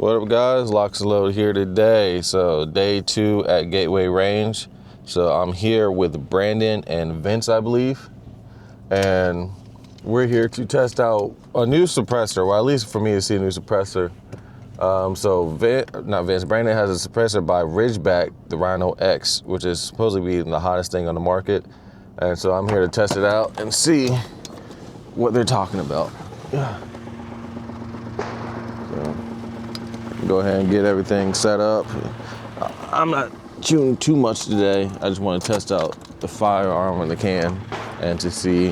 What up, guys? LocsNLoad here today. So day 2 at Gateway Range. So I'm here with Brandon and Vince, I believe, and we're here to test out a new suppressor. Well, at least for me to see a new suppressor. Brandon has a suppressor by Ridgeback, the Rhino X, which is supposedly the hottest thing on the market. And so I'm here to test it out and see what they're talking about. Yeah. So, go ahead and get everything set up. I'm not chewing too much today. I just want to test out the firearm in the can and to see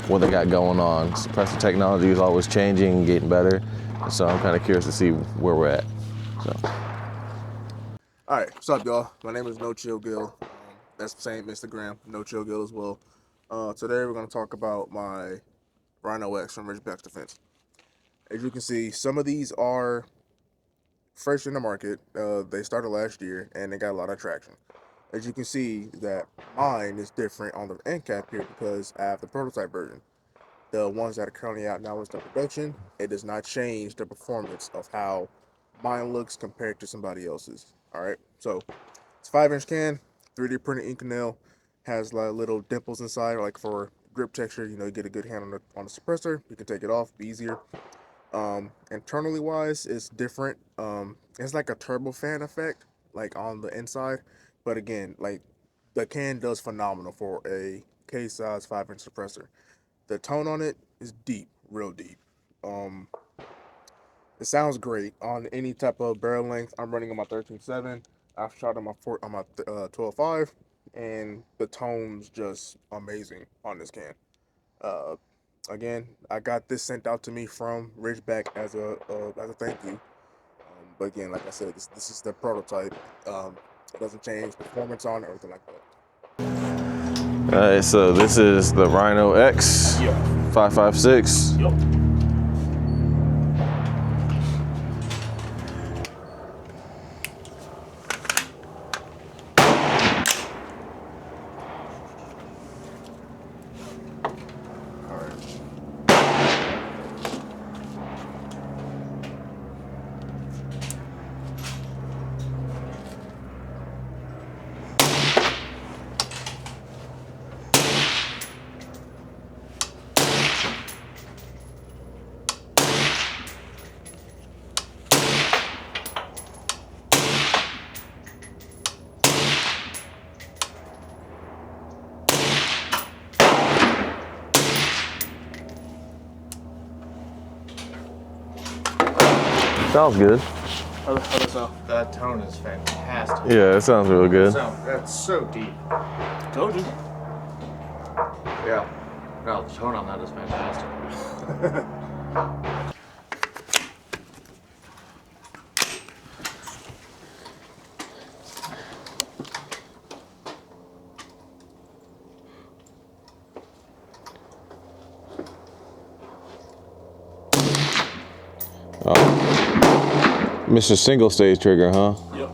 what they got going on. Suppressor technology is always changing and getting better. So I'm kind of curious to see where we're at. So. All right, what's up, y'all? My name is No Chill Gill. That's the same Instagram, No Chill Gill as well. Today we're gonna talk about my Rhino X from Ridgeback Defense. As you can see, some of these are fresh in the market. They started last year and they got a lot of traction. As you can see, that mine is different on the end cap here because I have the prototype version. The ones that are currently out now is the production. It does not change the performance of how mine looks compared to somebody else's. All right, so it's 5-inch can, 3D printed Inconel, has like little dimples inside, like for grip texture. You know, you get a good hand on the suppressor. You can take it off, be easier. Internally wise, it's different. It's like a turbofan effect, like on the inside. But again, like the can does phenomenal for a case size 5-inch suppressor. The tone on it is deep, real deep. It sounds great on any type of barrel length. I'm running on my 13.7. I've shot on my 12.5, and the tone's just amazing on this can. Again, I got this sent out to me from Ridgeback as a thank you. But again, like I said, this is the prototype. It doesn't change performance on it or anything like that. Alright, so this is the Rhino X 5.56. Yep. Sounds good. How does that sound? That tone is fantastic. Yeah, it sounds real good. That's so deep. Told you. Yeah. No, the tone on that is fantastic. Mr. Single Stage Trigger, huh? Yep.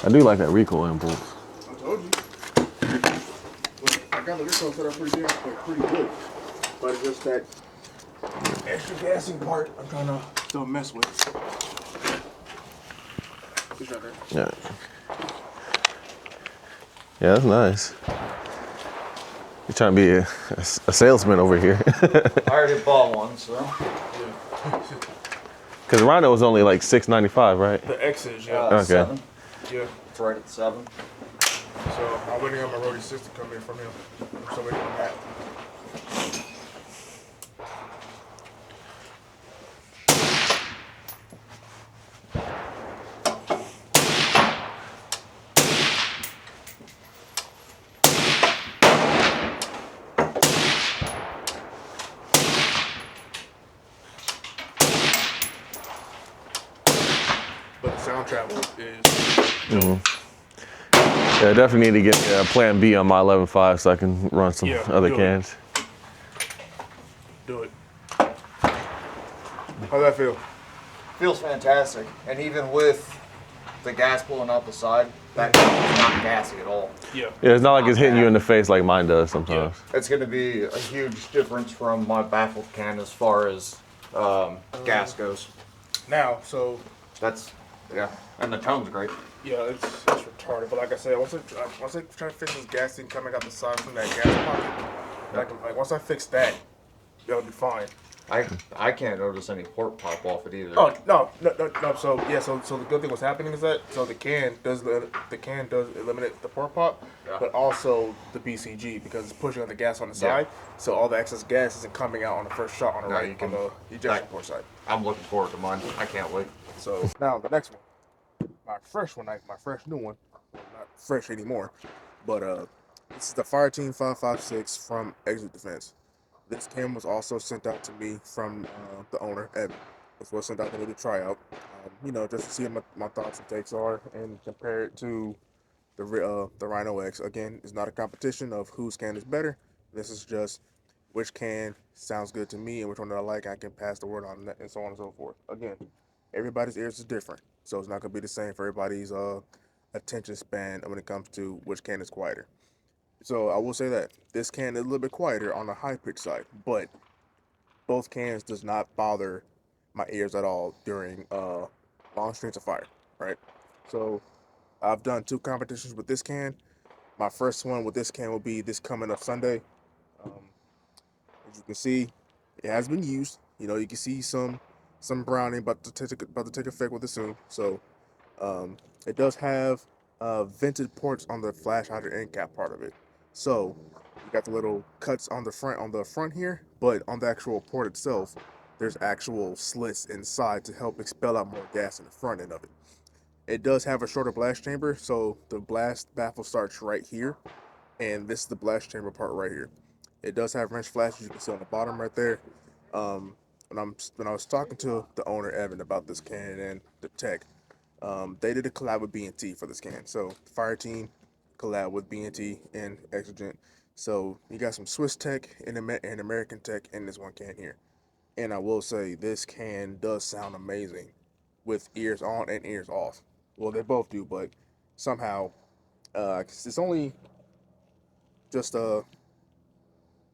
I do like that recoil impulse. I told you. I got the recoil set up pretty good. But it's just that extra gassing part I'm trying to still mess with. It's right there. Yeah. Yeah, that's nice. You're trying to be a salesman over here. I already bought one, so. Because Rhino was only like $6.95, right? The X is, yeah. Okay. 7. Yeah. It's right at 7. So I'm waiting on my roadie sister to come in from him. I'm still waiting on that. But the sound travel is Yeah, I definitely need to get a plan B on my 11.5 so I can run some other cans. Do it. How's that feel? Feels fantastic. And even with the gas blowing out the side, that is not gassy at all. Yeah. Yeah, it's not like it's hitting you in the face like mine does sometimes. It's going to be a huge difference from my baffled can as far as gas goes. Now, so That's, yeah. And the tone's great. yeah, it's retarded. But like I said, once I try to fix this gas thing coming out the side from that gas pocket, like once I fix that, it'll be fine. I can't notice any port pop off it either. Oh no. So yeah, so the good thing what's happening is that the can does eliminate the port pop, but also the BCG because it's pushing on the gas on the side. So all the excess gas isn't coming out on the first shot on the right on the ejection port side. I'm looking forward to mine. I can't wait. So now the next one, my fresh new one, not fresh anymore, but this is the Fireteam 556 from Exit Defense. This can was also sent out to me from the owner, Evan. This was sent out to me to try out, just to see what my thoughts and takes are, and compare it to the Rhino X. Again, it's not a competition of whose can is better. This is just which can sounds good to me and which one that I like. I can pass the word on that, and so on and so forth. Again, everybody's ears is different, so it's not gonna be the same for everybody's attention span when it comes to which can is quieter. So I will say that this can is a little bit quieter on the high pitch side, but both cans does not bother my ears at all during long streams of fire, right? So I've done 2 competitions with this can. My first one with this can will be this coming up Sunday. As you can see, it has been used. You can see some browning about to take effect with it soon. So it does have vented ports on the flash hydrant end cap part of it. So you got the little cuts on the front here, but on the actual port itself, there's actual slits inside to help expel out more gas in the front end of it. It does have a shorter blast chamber, so the blast baffle starts right here, and this is the blast chamber part right here. It does have wrench flashes, you can see on the bottom right there. When I was talking to the owner Evan about this can and the tech, they did a collab with B&T for this can. So Fireteam collab with B&T and Exigent. So you got some Swiss tech and American tech in this one can here. And I will say this can does sound amazing with ears on and ears off. Well, they both do, but somehow it's only just that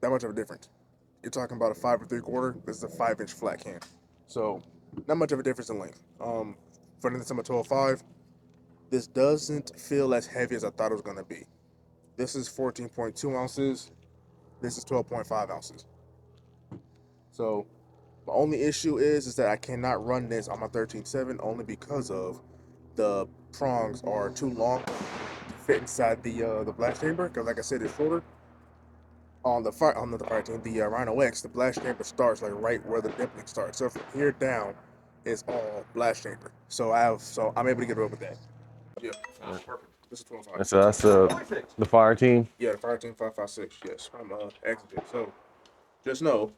much of a difference. You're talking about a 5 3/4. This is a 5-inch flat can, so not much of a difference in length. For the number 12.5, this doesn't feel as heavy as I thought it was gonna be. This is 14.2 ounces. This is 12.5 ounces. So the only issue is that I cannot run this on my 13.7 only because of the prongs are too long to fit inside the blast chamber. Because like I said, it's shorter. On the Fireteam, the Rhino X, the blast chamber starts like right where the dimpling starts. So from here down, it's all blast chamber. So I'm able to get away with that. Yeah, perfect. This is 12.5. So that's the Fireteam. Yeah, the Fireteam 556. Yes, I'm Exigent. So just know,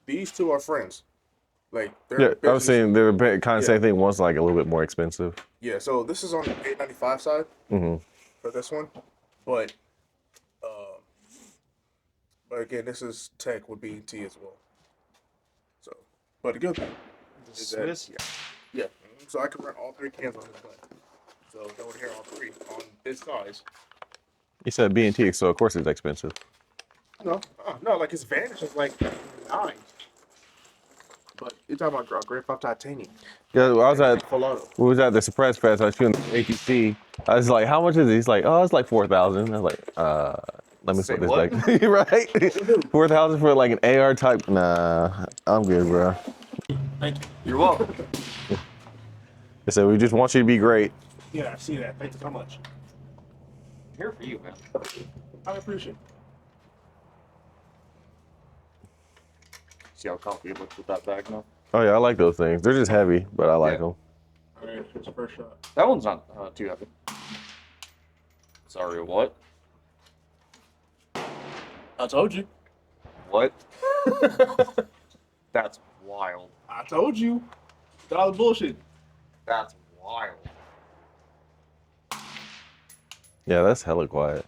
these two are friends. Like Yeah, I was saying they're kind of same thing. One's like a little bit more expensive. Yeah, so this is on the $895 side for this one, but again, this is tech with B&T as well. So, but the good thing is that yeah. So I can run all 3 cans on this button. So over here, all 3 on this size. You said B&T, so of course it's expensive. No, like his Vanish is like 9. But you're talking about Grade 5 titanium. Yeah, we was at the Suppress Fest. I was shooting the ATC. I was like, "How much is it?" He's like, "Oh, it's like 4,000." I was like, let me put this back." Right? 4,000 for like an AR type? Nah, I'm good, bro. Thank you. You're welcome. I said, "We just want you to be great." Yeah, I see that. Thank you so much. Here for you, man. I appreciate it. See how comfy it looks with that bag now? Oh yeah, I like those things. They're just heavy, but I like them. All right, here's the first shot. That one's not too heavy. Sorry, what? I told you. What? That's wild. I told you. That was bullshit. That's wild. Yeah, that's hella quiet.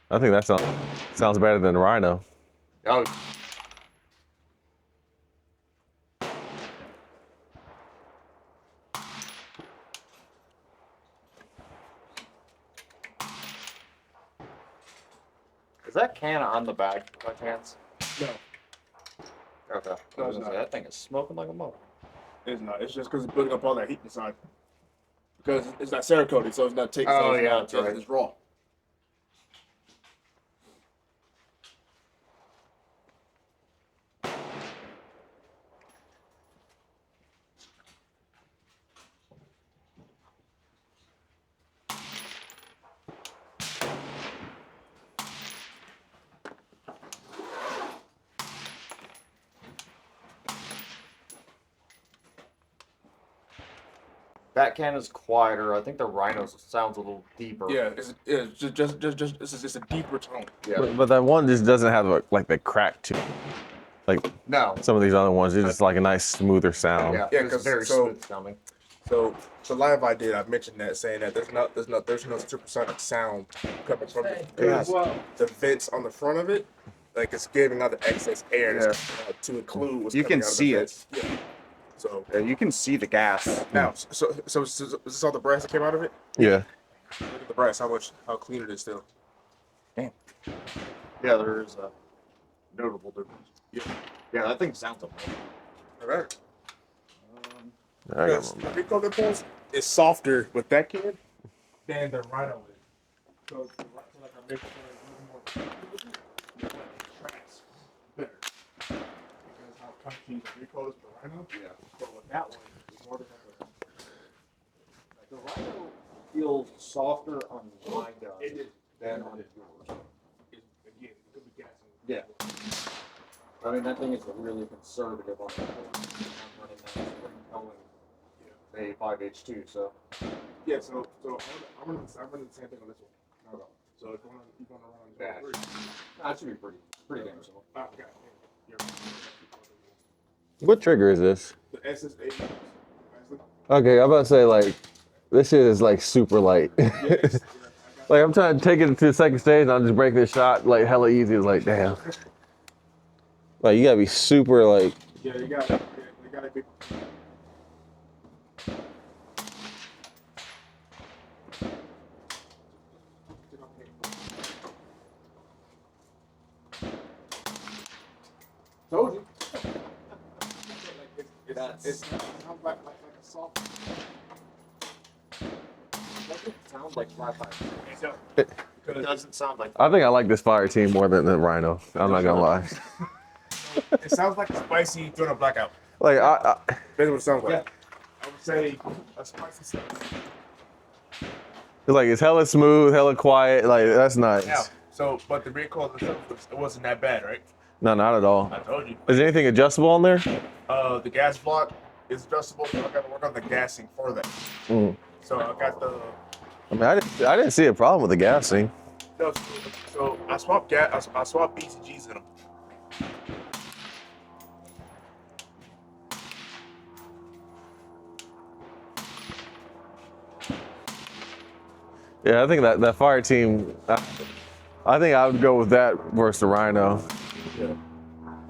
I think that sounds better than the Rhino. Oh. Is that can on the bag by chance? No, Okay. No, it's not. That thing is smoking like a mother. it's not. It's just because it's building up all that heat inside. Because it's not Cerakoted, so it's not taking. Oh, it's yeah, not, that's right. It's raw. That can is quieter. I think the Rhino sounds a little deeper. Yeah, it's just a deeper tone. Yeah. But that one just doesn't have like the crack to it. Like No. some of these other ones, it's just like a nice smoother sound. Yeah. Yeah, It's 'cause very so- smooth sounding. So the live I did, I mentioned that, saying that there's no supersonic sound coming from it because the vents on the front of it, like it's giving out the excess air to include what's You coming can out of see the it. vents. Yeah. So Yeah, you can see the gas. now, so is this all the brass that came out of it? Yeah. Look at the brass, how clean it is still. Damn. Yeah, there is a notable difference. Yeah. Yeah, that thing sounds amazing. All right. I got Because one. the recoil pulse is softer with that can than the Rhino is. So like I mentioned, it's a little more tracks better because how punchy the recoil is for Rhino. Yeah. So with that one, it's more different. The Rhino feels softer on my gun It is. than on yours. Again, it could be gassing. Yeah. I mean, that thing is really conservative on the board. I'm running that spring Cohen A5H2, so. Yeah. So I'm running the same thing on this one. No. So if you want to run That should be pretty damn simple. Okay. Yeah. What trigger is this? The SS8. Okay, I'm about to say like this shit is like super light. Like I'm trying to take it to the second stage and I'll just break this shot like hella easy. It's like damn. Like you gotta be super like Yeah, you got it. You got to be. Told you. It sounds like a soft. It sounds like flat tire. It It doesn't sound like. I think I like this fire team more than the Rhino. I'm not gonna lie. It sounds like a spicy during a blackout. Like That's what it sounds like. Yeah. I would say a spicy sound. it's like it's hella smooth, hella quiet. Like that's nice. Yeah. So, but the recoil itself it wasn't that bad, right? No, not at all. I told you. Is anything adjustable on there? The gas block is adjustable, so I got to work on the gassing for that. Mm. So I got the. I mean, I didn't see a problem with the gassing. No, so I swapped gas. I swapped BCGs in them. Yeah, I think that fire team. I think I would go with that versus the Rhino. Yeah.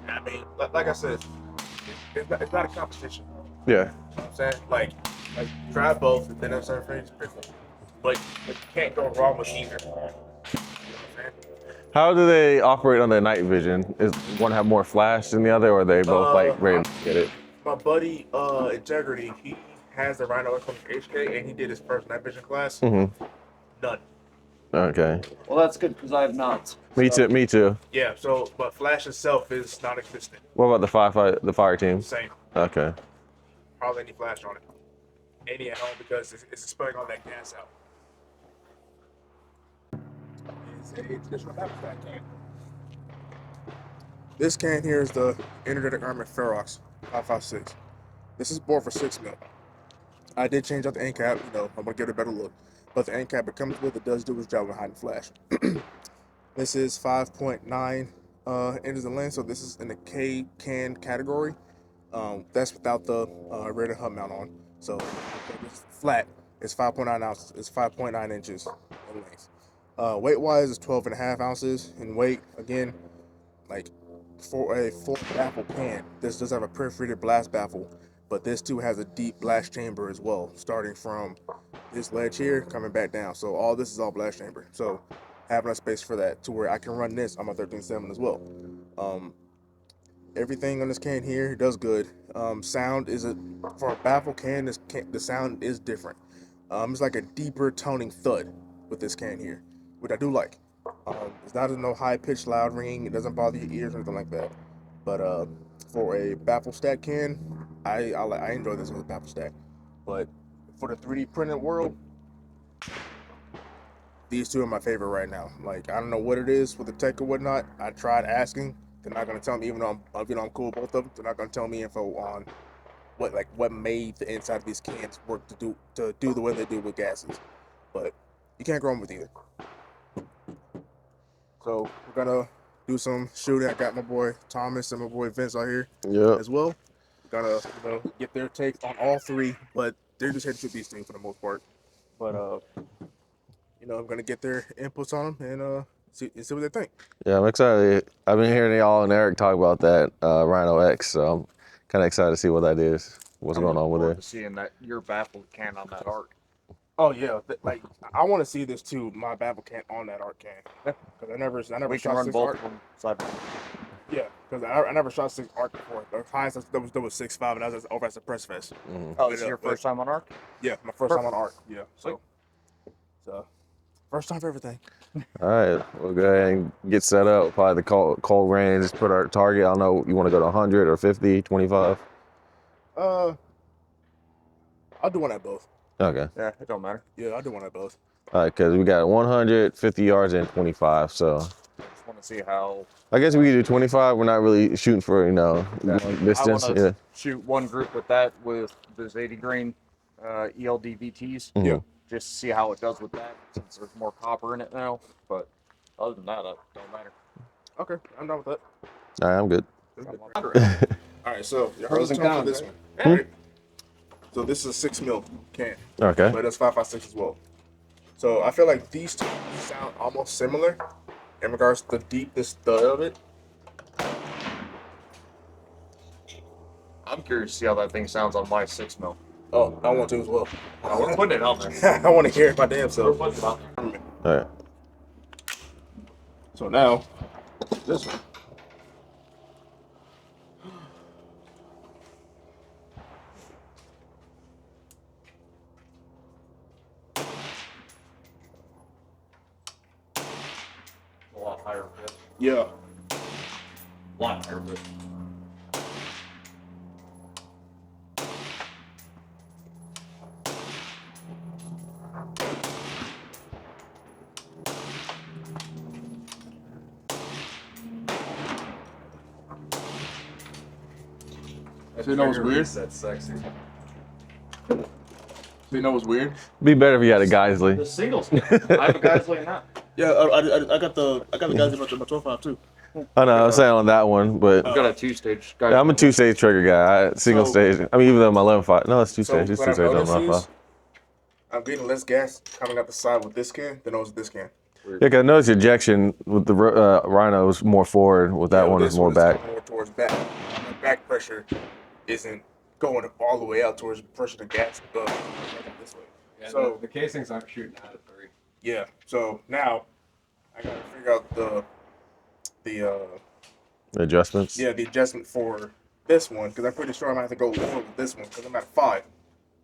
I mean, like I said, it's not a competition. Yeah. You know what I'm saying? Like try both, and then I'm saying but you can't go wrong with either. You know what I'm saying? How do they operate on their night vision? Is one have more flash than the other, or are they both like ready to get it? My buddy, Integrity, he has the Rhino X from HK, and he did his first night vision class. Mm-hmm. None. Okay. Well, that's good because I have not. Me too. Me too. Yeah. So, but flash itself is non-existent. What about the fire team? Same. Okay. Hardly any flash on it. Any at all because it's spilling all that gas out. It's a traditional habitat can. This can here is the Energetic Armor Ferox 556. This is bored for 6 mil. I did change out the end cap, I'm gonna give it a better look. But the end cap it comes with, it does do its job with hiding flash. This is 5.9 inches in length. So this is in the K can category. That's without the rear hub mount on. So it's flat. It's 5.9 ounces. It's 5.9 inches in length. Weight wise, it's 12.5 ounces in weight. Again, like for a full baffle can, this does have a perforated blast baffle, but this too has a deep blast chamber as well, starting from this ledge here coming back down. So all this is all blast chamber. So having a space for that to where I can run this on my 13.7 as well. Everything on this can here does good. Sound is for a baffle can. The sound is different. It's like a deeper toning thud with this can here, which I do like. It's not no high pitched loud ringing. It doesn't bother your ears or anything like that. But for a baffle stack can, I enjoy this with a baffle stack. But for the 3D printed world, these two are my favorite right now. Like, I don't know what it is with the tech or whatnot. I tried asking. They're not gonna tell me, even though I'm cool with both of them. They're not gonna tell me info on what made the inside of these cans work to do the way they do with gases. But you can't go wrong with either. So we're gonna do some shooting. I got my boy Thomas and my boy Vince out here as well. We're gonna get their take on all three, but they're just heading to these things for the most part. But I'm gonna get their inputs on them and see what they think. Yeah, I'm excited. I've been hearing y'all and Eric talk about that Rhino X, so I'm kind of excited to see what that is. What's going on with it? Seeing that your baffle can on that arc. Oh yeah, like I want to see this too. My baffle can on that arc can, because I never We can shot run 6 both arc. of them side by side. Yeah, because I never shot 6 arc before. The highest that was 6.5, and that was over at Suppress Fest. Oh, this is your first time on arc? Yeah, my first time on arc. Yeah, so first time for everything. All right, we'll go ahead and get set up. Probably the cold range. Just put our target. I don't know. You want to go to 100 or 50, 25? I'll do one at both. Okay. Yeah, it don't matter. Yeah, I'll do one at both. All right, because we got 100, 50 yards, and 25. So I just want to see how. I guess we can do 25. We're not really shooting for long distance. I want to shoot one group with that with those 80 grain ELD VTs. Mhm. Yeah. Just to see how it does with that, since there's more copper in it now. But other than that, it don't matter. Okay, I'm done with that. All right, I'm good. All right, so your Pros and for cons, this right? one. All right. So this is a 6 mil can, Okay. but it's 5.56 as well. So I feel like these two sound almost similar in regards to the deepness thud of it. I'm curious to see how that thing sounds on my 6 mil. Oh, I want to as well. We're putting it out there. I want to hear it my damn We're self. putting it out there. All right. So now, this one. A lot higher bit. Yeah. A lot higher bit. So you know what's weird? That's sexy. So you know what's weird? Be better if you had a Geisley. The singles. I have a guy's like that. Yeah, I got the guys in my 12.5 too. I know, I'm saying on that one, but I've got a 2-stage. yeah, I'm a 2-stage trigger guy. Single So- stage. I mean, even though my 11.5. No, it's 2 So stage. It's what 2 I've stage on noticed my is 5. I'm getting less gas coming out the side with this can than I was with this can. Yeah, because I noticed ejection with the Rhino is more forward. With that one, this is more back. More towards back. The back pressure isn't going all the way out towards pressure the gas this way. Yeah, So the casings aren't shooting out of 3. yeah. So now I gotta figure out the Adjustments. the adjustment for this one, because I'm pretty sure I'm gonna have to go lower with this one because I'm at 5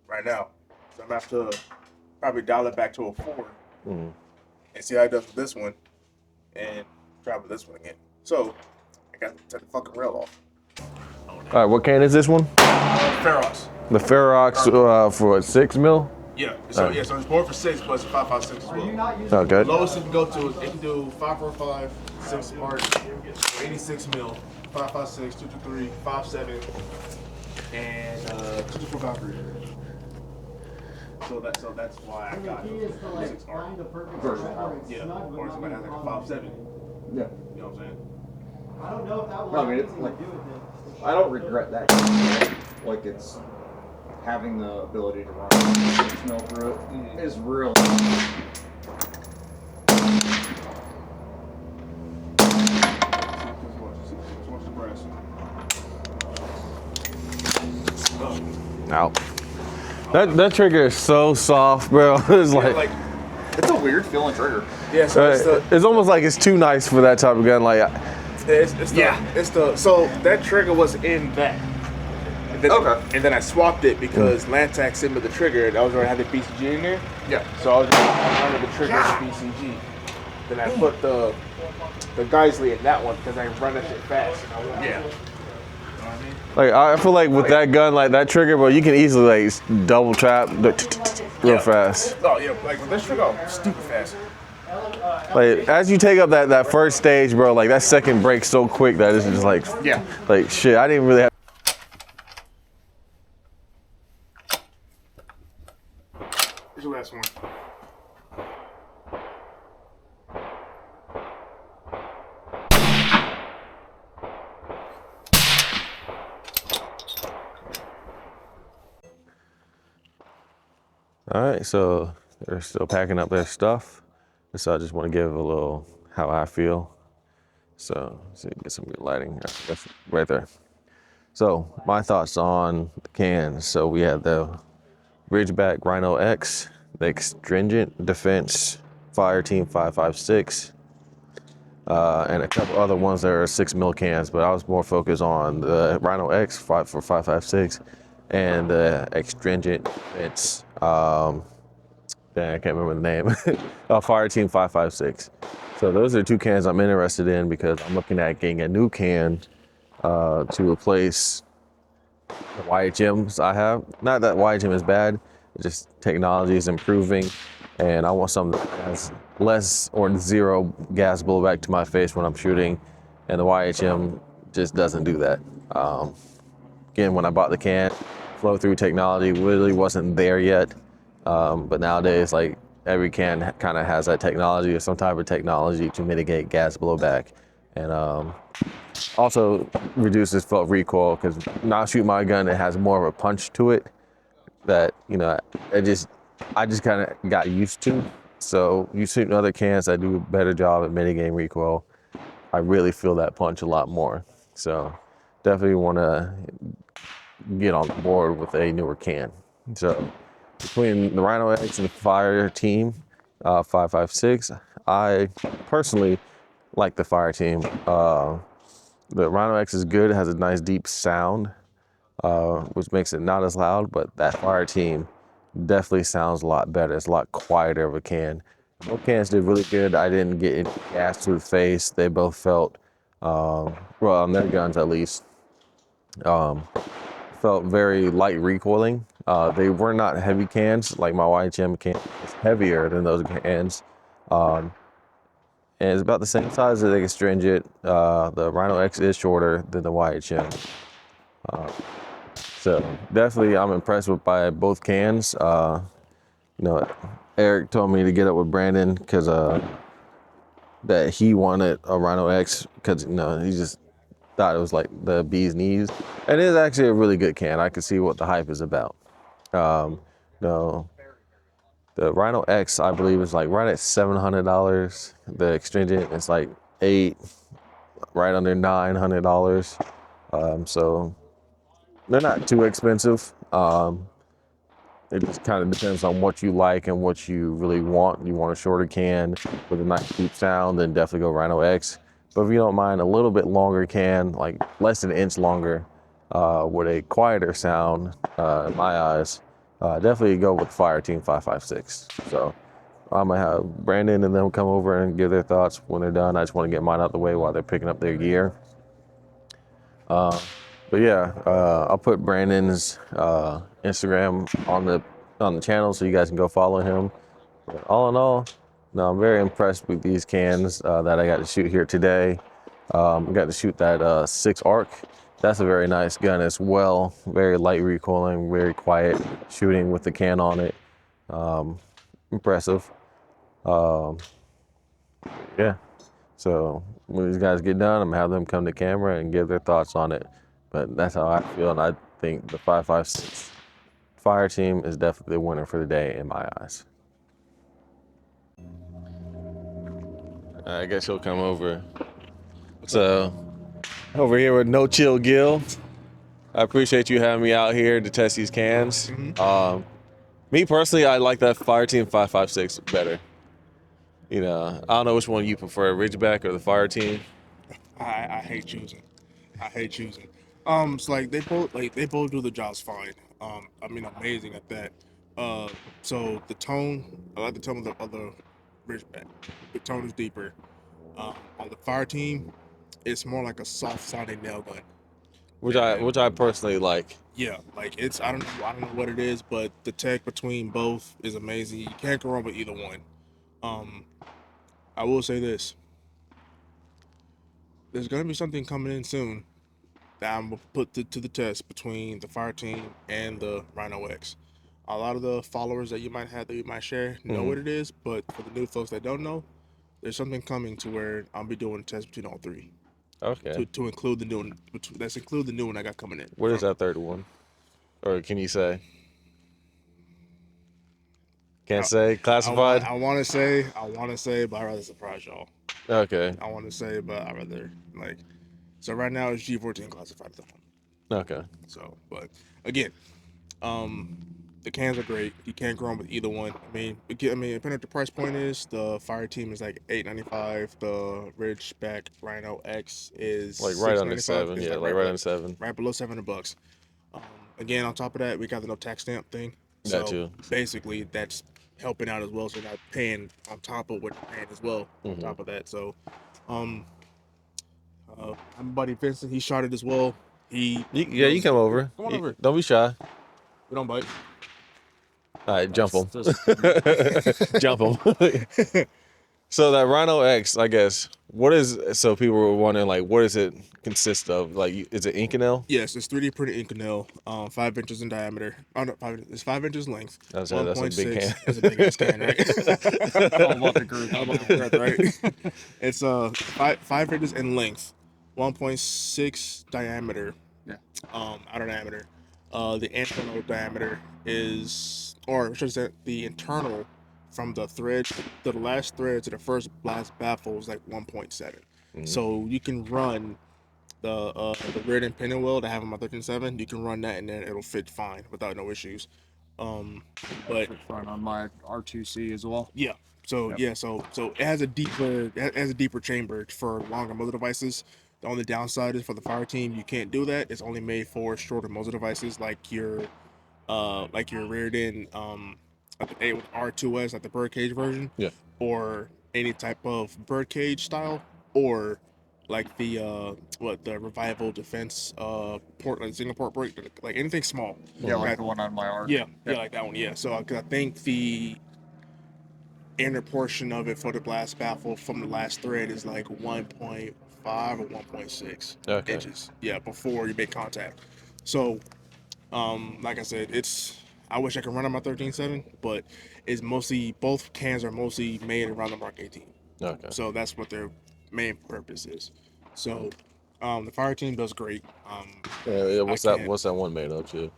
right now. So I'm gonna have to probably dial it back to a 4 Mhm. and see how it does with this one and try with this one again. So I got to take the fucking rail off. All right, what can is this one? Ferox. The Ferox for 6 mil. Yeah. So so it's more for 6, but it's 5.56 as well. Okay. Lowest it can go to is it can do 5.45, 6 arc, 86 mil, 5.56, 223, 5.7, and 224 Valkyrie. So that's why I got 6 arc. Yeah. Or somebody has like a 5.7. Yeah. You know what I'm saying? I don't know if that will No, I mean, have it's anything like, to do with it. I don't regret that. Like, it's having the ability to run smell through it is real. Ow. That trigger is so soft, bro. It's like It's a weird feeling trigger. Yeah, so it's almost like it's too nice for that type of gun. Like, so that trigger was in that. And then, Okay. And then I swapped it because Lantac sent me the trigger. I was already had the BCG in there. Yeah. So I was just under the trigger of the BCG. Then I put the Geisley in that one because I run that shit fast. Yeah. like I feel like with that gun, like that trigger, bro, you can easily like double trap real fast. Oh yeah, like with this trigger, I'm stupid fast. Like as you take up that first stage, bro, like that second breaks so quick that it's just like like shit. I didn't really have. Here's the last one. All right, so they're still packing up their stuff. So I just want to give a little how I feel. So get some good lighting. That's right there. So my thoughts on the cans. So we have the Ridgeback Rhino X, the Stringent Defense Fire Team 5.56, and a couple other ones that are 6 mil cans. But I was more focused on the Rhino X for 5.56 and the Stringent Defense. I can't remember the name. Fire Team 5.56. So those are 2 cans I'm interested in because I'm looking at getting a new can to replace the YHMs I have. Not that YHM is bad, it's just technology is improving, and I want something that has less or zero gas blowback to my face when I'm shooting, and the YHM just doesn't do that. Again, when I bought the can, flow through technology really wasn't there yet. But nowadays, like every can kind of has that technology or some type of technology to mitigate gas blowback, and also reduces felt recoil because now I shoot my gun, it has more of a punch to it that I just kind of got used to. So you shooting other cans that do a better job at mitigating recoil, I really feel that punch a lot more. So definitely want to get on board with a newer can. So between the Rhino X and the Fire Team 5.56, I personally like the Fire Team. The Rhino X is good, it has a nice deep sound, which makes it not as loud, but that Fire Team definitely sounds a lot better. It's a lot quieter of a can. Both cans did really good. I didn't get any gas to the face. They both felt, well, on their guns at least, felt very light recoiling. They were not heavy cans, like my YHM can is heavier than those cans. And it's about the same size as the Stringent. The Rhino X is shorter than the YHM. So definitely I'm impressed by both cans. Eric told me to get up with Brandon because that he wanted a Rhino X because he just thought it was like the bee's knees. And it is actually a really good can. I can see what the hype is about. The Rhino X, I believe, is like right at $700. The Stringent is like right under $900. So they're not too expensive. It just kind of depends on what you like and what you really want. You want a shorter can with a nice deep sound, then definitely go Rhino X. But if you don't mind a little bit longer can, like less than an inch longer, with a quieter sound, in my eyes, definitely go with Fire Team 5.56. So I'm gonna have Brandon and them come over and give their thoughts when they're done. I just want to get mine out the way while they're picking up their gear. But yeah, I'll put Brandon's Instagram on the channel so you guys can go follow him. But all in all, no, I'm very impressed with these cans that I got to shoot here today. I got to shoot that 6 ARC. That's a very nice gun as well. Very light recoiling, very quiet shooting with the can on it. Impressive. Yeah. So when these guys get done, I'm gonna have them come to camera and give their thoughts on it. But that's how I feel, and I think the 5.56 fire team is definitely the winner for the day in my eyes. I guess he'll come over. So over here with No Chill Gil. I appreciate you having me out here to test these cans. Me personally, I like that fire team 5.56 better. You know, I don't know which one you prefer, Ridgeback or the fire team. I hate choosing. I hate choosing. It's like they both do the jobs fine. I mean, amazing at that. So the tone, I like the tone of the Ridgeback. The tone is deeper. On the fire team, it's more like a soft sounding nail gun. Which I personally like. Yeah, like it's I don't know what it is, but the tech between both is amazing. You can't go wrong with either one. Um, I will say this: there's gonna be something coming in soon that I'm gonna put to the test between the fire team and the Rhino X. A lot of the followers that you might have that you might share know what it is, but for the new folks that don't know, there's something coming to where I'll be doing a test between all three. Okay. To include the new one. Let's include the new one I got coming in. What is that third one? Or can you say? Can't say. Classified? I want to say, but I'd rather surprise y'all. Okay. I want to say, but I'd rather like. So right now it's G14 classified at the moment. Okay. So, but again, the cans are great. You can't go wrong with either one. I mean, depending on what the price point is, the fire team is like $8.95. The Ridgeback Rhino X is Like right under $6.95. $7. It's Yeah, like right right below, under $7. right below $700. Again, on top of that, we got the no tax stamp thing. That So too. basically, that's helping out as well. So you're not paying on top of what you're paying as well. On top of that, so my buddy Vincent, he shot it as well. You come over. Come on over. Don't be shy. We don't bite. All right, jump him. Just- Jump him. So that Rhino X, I guess, so people were wondering, like, what does it consist of? Like, is it Inconel? Yes, it's 3D printed Inconel, 5 inches in diameter. Oh no, it's 5 inches length. That's a big can. That's a big ass can, right? all about the girth. All about the girth, right? It's 5 inches in length, 1.6 diameter. Yeah. Outer diameter. The internal diameter is, or I should say, the internal from the thread to the last thread to the first blast baffle is like 1.7. So you can run the rear end pinning wheel that I have on my 13.7. You can run that and then it'll fit fine without no issues. But Front on my R2C as well. yeah, so Yep. yeah, so it has a deeper chamber for longer muzzle devices. The only downside is for the fire team, you can't do that. It's only made for shorter muzzle devices like your reared in like the with R2S, like the birdcage version, Yeah. or any type of birdcage style, or like the the revival defense port, like single port break, like anything small. Yeah, like the one on my R. Yeah, like that one. Yeah, so cause I think the inner portion of it for the blast baffle from the last thread is like 1.5 or 1.6 Okay. inches. Yeah, before you make contact. So, like I said, I wish I could run on my 13.7, but it's mostly, both cans are mostly made around the Mark 18. Okay. So that's what their main purpose is. So, the fire team does great. Yeah, what's that one made of, too?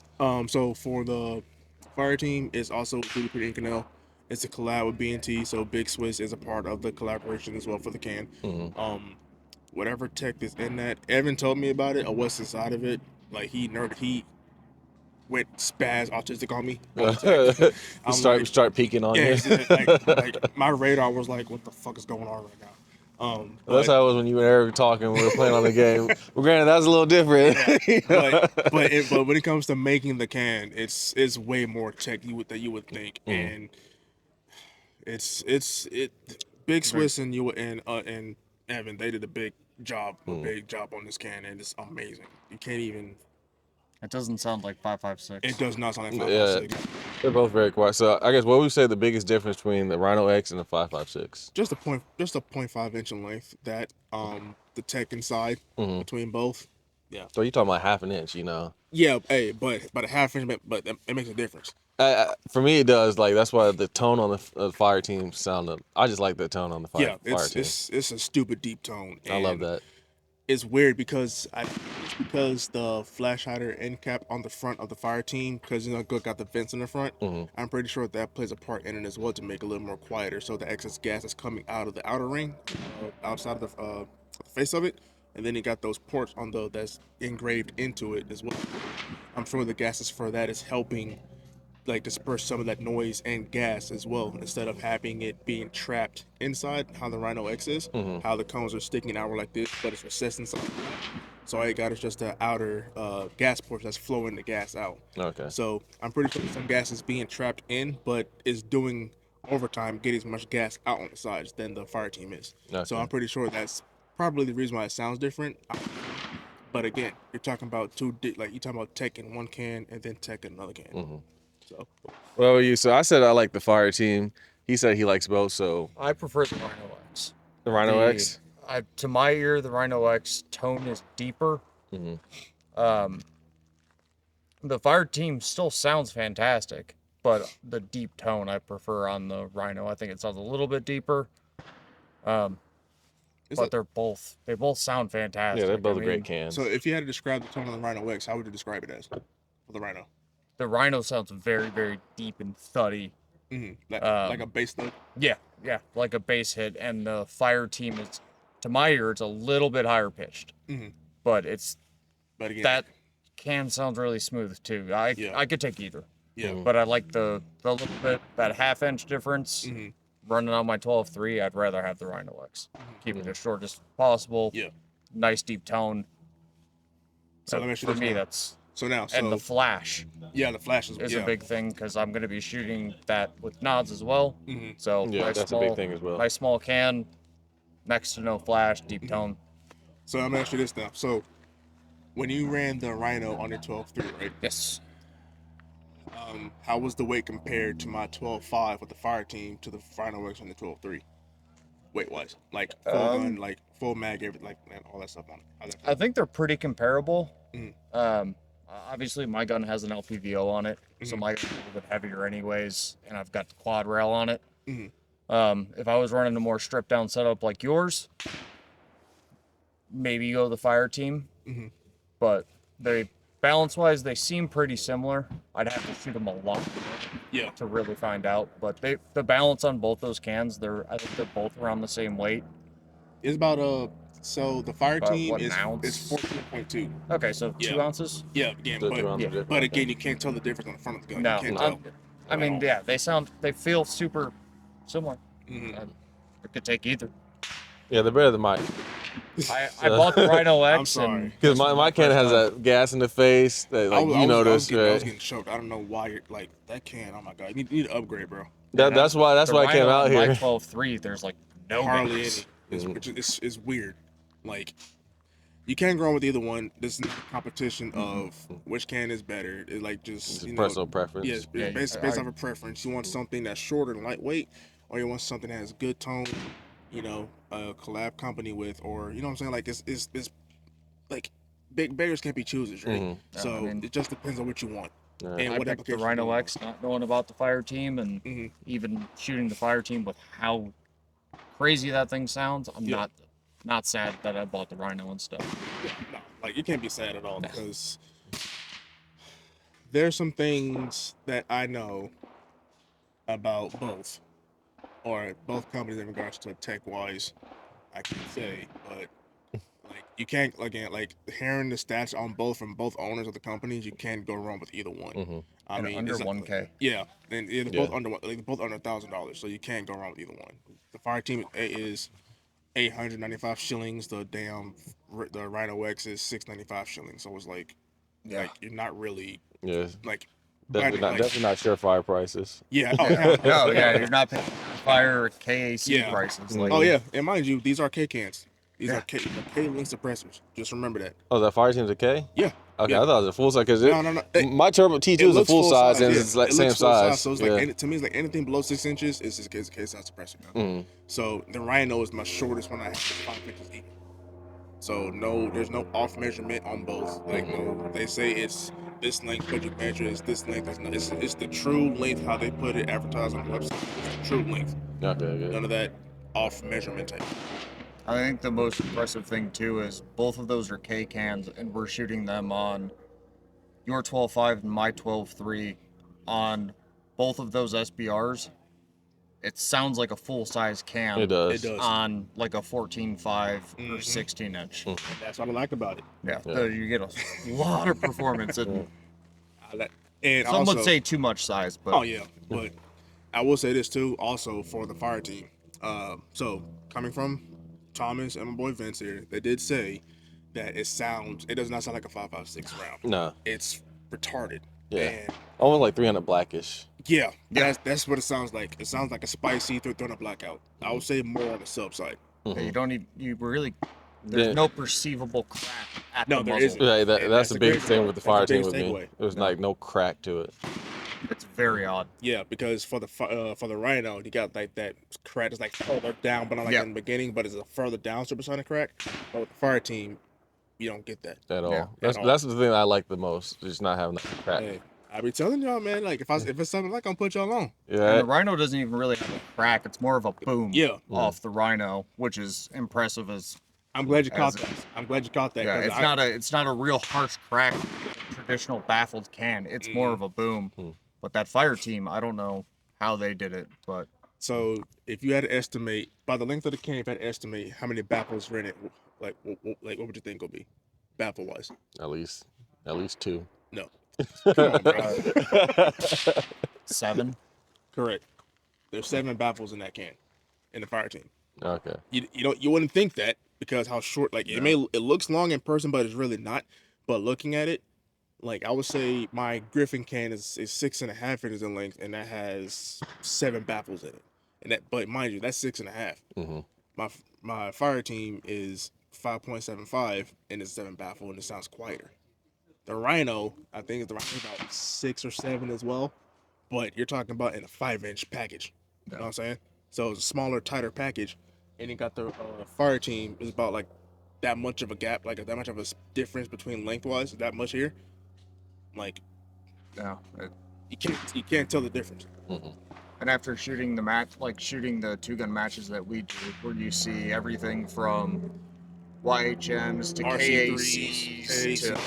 So for the fire team, it's also 3D printed Inconel. It's a collab with B&T, so Big Swiss is a part of the collaboration as well for the can. Whatever tech is in that, Evan told me about it or what's inside of it. Like he went spaz autistic on me. Start peeking on Yeah, you. like my radar was like, what the fuck is going on right now? That's how it was when you and Eric were talking. We were playing on the game. Well, granted, that was a little different. but when it comes to making the can, it's way more tech that you would think, and it's Big Swiss and Evan, they did a big job on this can, and it's amazing. You can't even. It doesn't sound like 5.56. It does not sound like Yeah, 5.56. they're both very quiet. So I guess what would you say the biggest difference between the Rhino X and the 5.56? Just a 0.5 inch in length. That the tech inside between both. Yeah. So you talking about half an inch, you know? Yeah, hey, but a half inch, but it makes a difference. For me, it does. Like that's why the tone on the fire team sounded. I just like the tone on the fire team. It's a stupid deep tone. I love And that. it's weird because it's because the flash hider end cap on the front of the fire team, because got the vents in the front. I'm pretty sure that plays a part in it as well to make it a little more quieter, so the excess gas is coming out of the outer ring, outside of the face of it, and then you got those ports on that's engraved into it as well. I'm sure the gases for that is helping like disperse some of that noise and gas as well, instead of having it being trapped inside, how the Rhino X is, how the cones are sticking out like this, but it's recessed inside. So all you got is just the outer gas port that's flowing the gas out. Okay. So I'm pretty sure some gas is being trapped in, but is doing overtime, getting as much gas out on the sides than the fire team is. Okay. So I'm pretty sure that's probably the reason why it sounds different. But again, you're talking about you're talking about tech in one can and then tech in another can. So, Well, so I said I like the fire team. He said he likes both. So I prefer the Rhino X. the Rhino X. To my ear, the Rhino X tone is deeper. The fire team still sounds fantastic, but the deep tone I prefer on the Rhino. I think it sounds a little bit deeper. But they both sound fantastic. Yeah, they're both great cans. So if you had to describe the tone of the Rhino X, how would you describe it as for the Rhino? The Rhino sounds very, very deep and thuddy. Like a bass note? Yeah, like a bass hit. And the fire team is, to my ear, it's a little bit higher pitched. But again, that can sound really smooth too. I could take either. Yeah. But I like the little bit, that half-inch difference. Running on my 12.3, I'd rather have the Rhino X. Keep it as short as possible. Yeah. Nice deep tone. So let me ask you for this me, now. that's... And the flash the flash is a big thing, because I'm going to be shooting that with nods as well. So that's a big thing as well. Nice small can, next to no flash, deep tone. So I'm gonna ask you this now. So when you ran the Rhino on your 12.3, right? Yes. How was the weight compared to my 12.5 with the fire team to the Rhino X on the 12.3? Weight wise, like full gun, like full mag, everything, like all that stuff on it. I think they're pretty comparable. Obviously, my gun has an LPVO on it, so my gun's a little bit heavier anyways, and I've got the quad rail on it. If I was running a more stripped down setup like yours, maybe go the fire team. But they, balance-wise, they seem pretty similar. I'd have to shoot them a lot to really find out. But the balance on both those cans, I think they're both around the same weight. It's about so the fire team is 14.2. Okay, so 2 ounces. Yeah, again, but again, you can't tell the difference on the front of the gun. No, you can't tell. I mean, yeah, they feel super similar. I could take either. Yeah, they're better than mine. I bought the Rhino X. I'm sorry. Because my can has that gas in the face that notice, I was right? getting choked. I don't know why you're like that can. Oh my god, you need to upgrade, bro. That's why I came out here. My 12.3, there's like no Hardly gas. any. It's weird. Like you can't go on with either one. This is not a competition of which can is better. It's like just personal preference. Yes, based off of preference. You want something that's shorter and lightweight, or you want something that has good tone. A collab company with, or you know what I'm saying. Like it's like beggars can't be choosers, right? So it just depends on what you want. And I what picked the application Rhino you want. X, not knowing about the fire team, and even shooting the fire team with how crazy that thing sounds. I'm not sad that I bought the Rhino and stuff. No, like you can't be sad at all because there's some things that I know about both companies in regards to tech wise. I can say, but like you can't again like hearing the stats on both from both owners of the companies, you can't go wrong with either one. I mean, under 1K. Yeah, and they're both under $1,000, so you can't go wrong with either one. The fire team is 895 shillings. The Rhino X is 695 shillings. So it's like you're not really like. Definitely not surefire prices. Yeah. No, you're not paying fire or KAC prices. Like, and mind you, these are K cans. These are K-link suppressors. Just remember that. Oh, that fire team's a K? Yeah. Okay, yeah. I thought it was a full size because no. My Turbo T2 is a full size and it's like same size. So it's like to me, it's like anything below 6 inches is a K size suppressor. So the Rhino is my shortest one. I have 5 inches deep. So no, there's no off measurement on both. Like no, they say it's this length, but you measure it's this length. It's the true length how they put it advertised on the website. It's the true length. Okay, good. None of that off measurement type. I think the most impressive thing too is both of those are K cans, and we're shooting them on your 12.5 and my 12.3 on both of those SBRs. It sounds like a full-size can. It does. It does. On like a 14.5 or 16 inch. That's what I like about it. Yeah, Yeah. so you get a lot of performance. And And some also, would say too much size, but oh yeah, but I will say this too. Also for the fire team, so coming from Thomas and my boy Vince here, they did say that it does not sound like a 5.56 round. No. It's retarded. Yeah. And Almost like 300 blackish. yeah, that's what it sounds like. It sounds like a spicy throwing a blackout. I would say more on the sub side. yeah, you don't need, you really, there's Yeah. no perceivable crack at No, the there muzzle. isn't. Right, And that's the the biggest crazy thing part. with the That's fire the team biggest with me. takeaway. It was like no crack to it. It's very odd. Yeah, because for the Rhino, you got like that crack is like further down, but not like Yeah. in the beginning, but it's a further down supersonic crack. But with the fire team, you don't get that. At all. Yeah, That's the thing I like the most, just not having that crack. Hey, I be telling y'all, man, like if it's something like I'm put y'all on. And Yeah, the Rhino doesn't even really have a crack. It's more of a boom Yeah. off the Rhino, which is impressive as I'm glad you caught As that. I'm glad you caught that. yeah, 'Cause it's not a real harsh crack traditional baffled can. It's more of a boom. But that fire team, I don't know how they did it, but So if you had to estimate by the length of the can, if you had to estimate how many baffles were in it, like what would you think would be, baffle wise? at least 2. No. Come on, bro. 7. Correct. There's 7 baffles in that can, in the fire team. Okay. You wouldn't think that because how short, like it looks long in person, but it's really not. But looking at it, like I would say my Griffin can is 6.5 inches in length, and that has 7 baffles in it. And that, but mind you, that's 6.5. Mm-hmm. My fire team is 5.75, and it's 7 baffle, and it sounds quieter. The Rhino, I think the Rhino about 6 or 7 as well, but you're talking about in a 5-inch package. You know what I'm saying? So it's a smaller, tighter package, and you got the fire team is about like that much of a gap, like that much of a difference between lengthwise, that much here. Like No. you can't tell the difference. And after shooting the match, like shooting the 2-gun matches that we do, where you see everything from YHMs to RC3s, KACs to,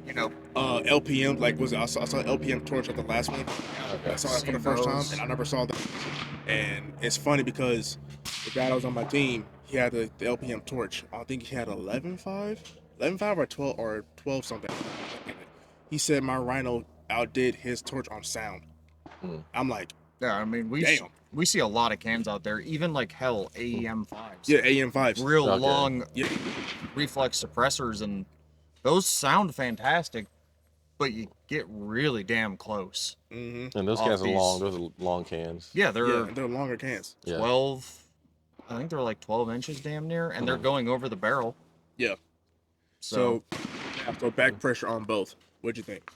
you know, LPM, like I saw LPM torch at the last one. I saw that for the first time, and I never saw that. And it's funny because the guy that was on my team, he had the LPM torch. I think he had 11.5 or 12 something. He said my Rhino outdid his torch on sound. I'm like, yeah, I mean, damn. we see a lot of cans out there, even like hell, AEM5s. Yeah, AM5s. Real Okay. long Yeah. reflex suppressors, and those sound fantastic, but you get really damn close. Mm-hmm. And those Off cans are these- long. Those are long cans. Yeah, they're They're longer cans. Yeah. 12, I think they're like 12 inches damn near, and they're going over the barrel. Yeah. So, So back pressure on both. What'd you think?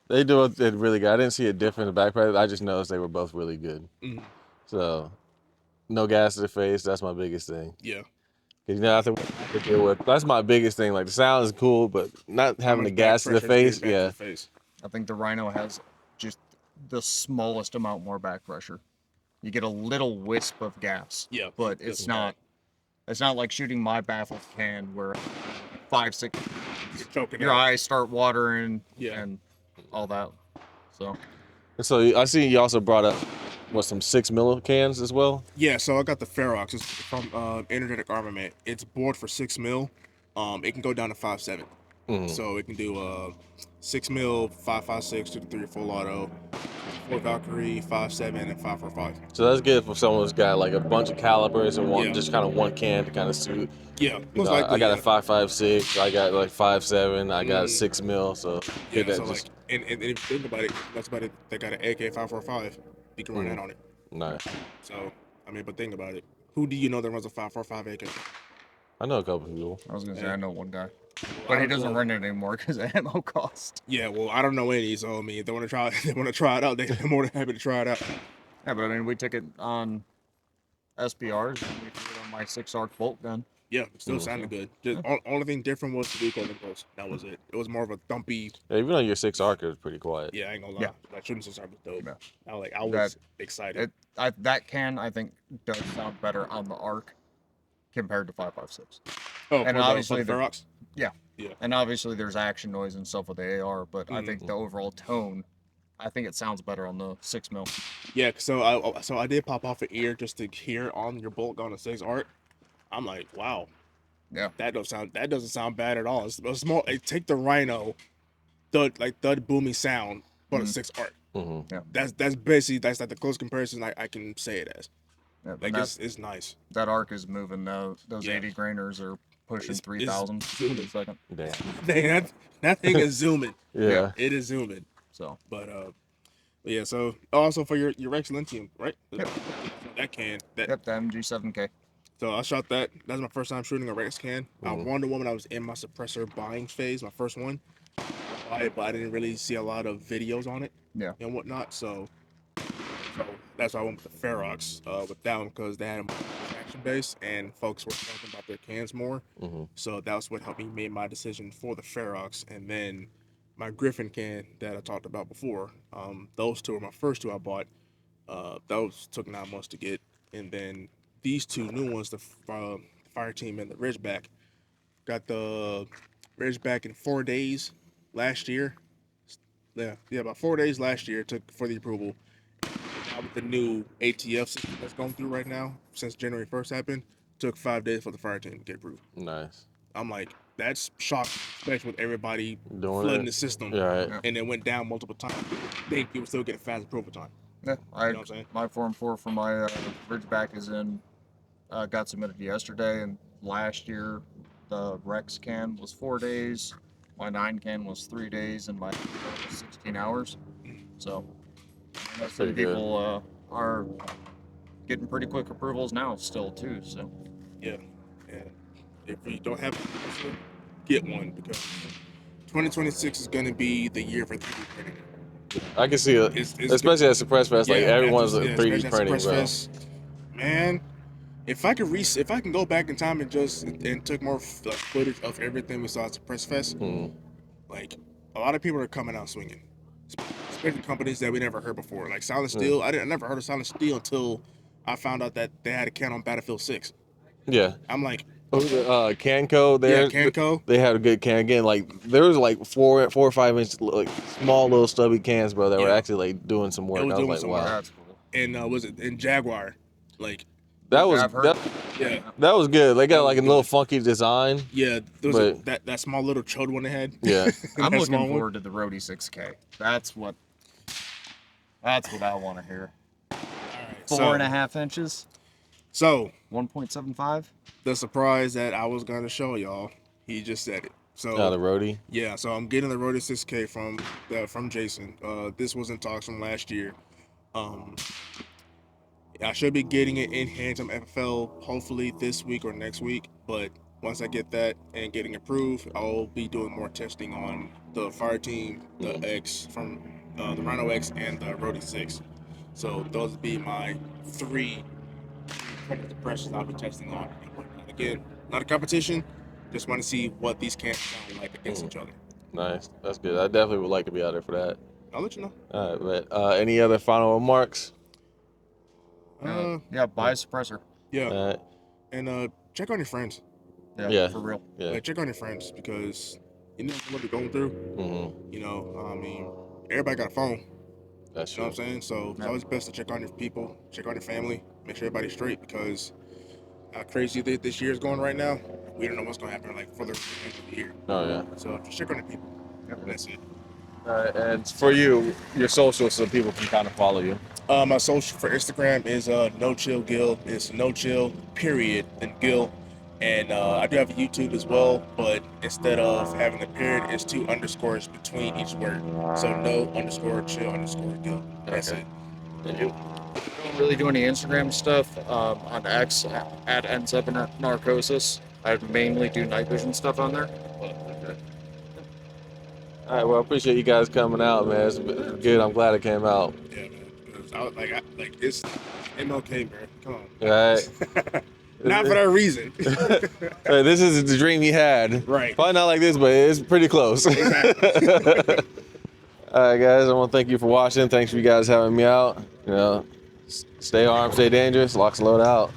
They do it really good. I didn't see a difference in the back pressure. I just noticed they were both really good. So, no gas to the face. That's my biggest thing. Yeah. Cause you know, I think to deal with. That's my biggest thing. Like the sound is cool, but not having the gas to the face. Yeah. I think the Rhino has just the smallest amount more back pressure. You get a little wisp of gas. Yeah, But that's it's not like shooting my baffled can where 5, 6 You're choking your out. eyes start watering Yeah. and all that. So And so I see you also brought up some 6 mil cans as well. Yeah, so I got the Ferox. It's from Energetic Armament. It's bored for 6 mil. It can go down to 5.7. So it can do 6 mil, 5.56 to the 3 full auto, 4 Valkyrie, 5.7, and 5.45. So that's good for someone who's got like a bunch of calibers and Yeah. just kind of one can to kind of suit. Yeah, You most know, likely. I got yeah. a 5.56. I got like 5.7. I got 6 mil. So Yeah, get that so just like, and if you think about it, that's about it. They got an AK 5.45. You can run that on it. nice. So, I mean, but think about it. Who do you know that runs a 5.45 AK? I know a couple people. I was gonna say I know one guy, I but he don't doesn't know. run it anymore because of ammo cost. Yeah, well, I don't know any. So I mean, if they want to try, it out. They're more than happy to try it out. Yeah, but I mean we took it on SBRs and we did it on my 6 arc bolt gun. Yeah, it still sounded good. Just only thing different was the recoil impulse. That was it. It was more of a thumpy. Yeah, even on your 6 arc, it was pretty quiet. Yeah, I ain't gonna lie. Yeah. Like shooting six was dope. Yeah. I was excited. That can, I think, does sound better on the arc compared to 5.56. Oh, and for obviously the Ferox. Yeah. Yeah. And obviously there's action noise and stuff with the AR, but I think the overall tone, I think it sounds better on the 6 mil. Yeah, so I did pop off an ear just to hear on your bolt on a 6 arc. I'm like, wow. Yeah. That doesn't sound bad at all. It's more take the Rhino, thud booming sound, but a 6 arc. Yeah. That's basically like the close comparison I can say it as. Yeah, Like it's nice. That arc is moving though. Those Yeah. 80 grainers are pushing It's 3,000 in a second. Damn. That thing is zooming. Yeah. It is zooming. So But yeah. So also for your Rex Lentium, right? Yep. That can that. Yep, the MG7K. So I shot that. That's my first time shooting a Rex can. Wonder Woman, I was in my suppressor buying phase, my first one. But I didn't really see a lot of videos on it. Yeah. And whatnot. So that's why I went with the Ferox with that one, because they had a more action base and folks were talking about their cans more. So that was what helped me make my decision for the Ferox. And then my Griffin can that I talked about before. Those two are my first two I bought. Those took 9 months to get. And then these two new ones, the Fire Team and the Ridgeback, got the Ridgeback in 4 days last year. Yeah, about 4 days last year it took for the approval. Now with the new ATF system that's going through right now, since January 1st happened, took 5 days for the Fire Team to get approved. Nice. I'm like, that's shocking, especially with everybody Doing flooding it. the system. Yeah, right. And it went down multiple times. I think people still get a fast approval time. Yeah, You know what I'm saying? my Form 4 for my Ridgeback is in, got submitted yesterday, and last year the Rex can was 4 days, my 9 can was 3 days, and my was 16 hours. So most of the pretty good. people are getting pretty quick approvals now still too. So Yeah. If you don't have it, get one, because 2026 is going to be the year for 3D printing. I can see it, It's especially at Suppress Fest. Like everyone's especially 3D at printing, Suppress bro. Fest. Man, if I can go back in time and took more footage of everything we saw at Suppress Fest, like a lot of people are coming out swinging, especially companies that we never heard before, like Silent Steel. I never heard of Silent Steel until I found out that they had a can on Battlefield 6. Yeah. I'm like, Canco there. Yeah, Canco. They had a good can again. Like there was like 4 or 5 inch, like small little stubby cans, bro, that were Yeah. actually like doing some work. It was I doing was like, some wow. work. that's cool. and was it in Jaguar? Like, That was I've heard that was good. They got like a little funky design. yeah, there was But- that small little chode one they had. Yeah. I'm That looking small one. forward to the Rhodey 6K. That's what I want to hear. All right, 4.5 inches, So 1.75. the surprise that I was gonna show y'all, he just said it. So the roadie. yeah, so I'm getting the Rode 6K from Jason. This was in talks from last year. I should be getting it in hand from FFL hopefully this week or next week. But once I get that and getting approved, I'll be doing more testing on the Fire Team, the X from the Rhino X, and the Rode 6. So those would be my 3 suppressors I'll be testing on. Again, not a competition. Just want to see what these cans sound like against each other. Nice. That's good. I definitely would like to be out there for that. I'll let you know. All right, but any other final remarks? Yeah, buy a suppressor. Yeah, All right. and check on your friends. Yeah. For real. Yeah. Like, check on your friends, because you know what they're going through. Mm-hmm. You know, I mean, everybody got a phone. That's You know true. what I'm saying? So it's always best to check on your people, check on your family, make sure everybody's straight, because how crazy this year is going right now, we don't know what's going to happen like for the rest of the year. Oh yeah. So just check on your people. That's it. All right, and for you, your socials, so people can kind of follow you. My social for Instagram is No Chill Gil. It's No Chill period and Gil. And I do have a YouTube as well, but instead of having a period, it's 2 underscores between each word. So no_chill_Gil. That's Okay. it. And you? I don't really do any Instagram stuff on X at N7Narcosis. I mainly do night vision stuff on there. All right, well, I appreciate you guys coming out, man. It's good. I'm glad it came out. Yeah, man. 'Cause it's MLK, man. Come on. All right. Not for that reason. Hey, this is the dream he had. Right. Probably not like this, but it's pretty close. Exactly. All right, guys. I want to thank you for watching. Thanks for you guys having me out. You know, stay armed, stay dangerous. LocsNLoad out.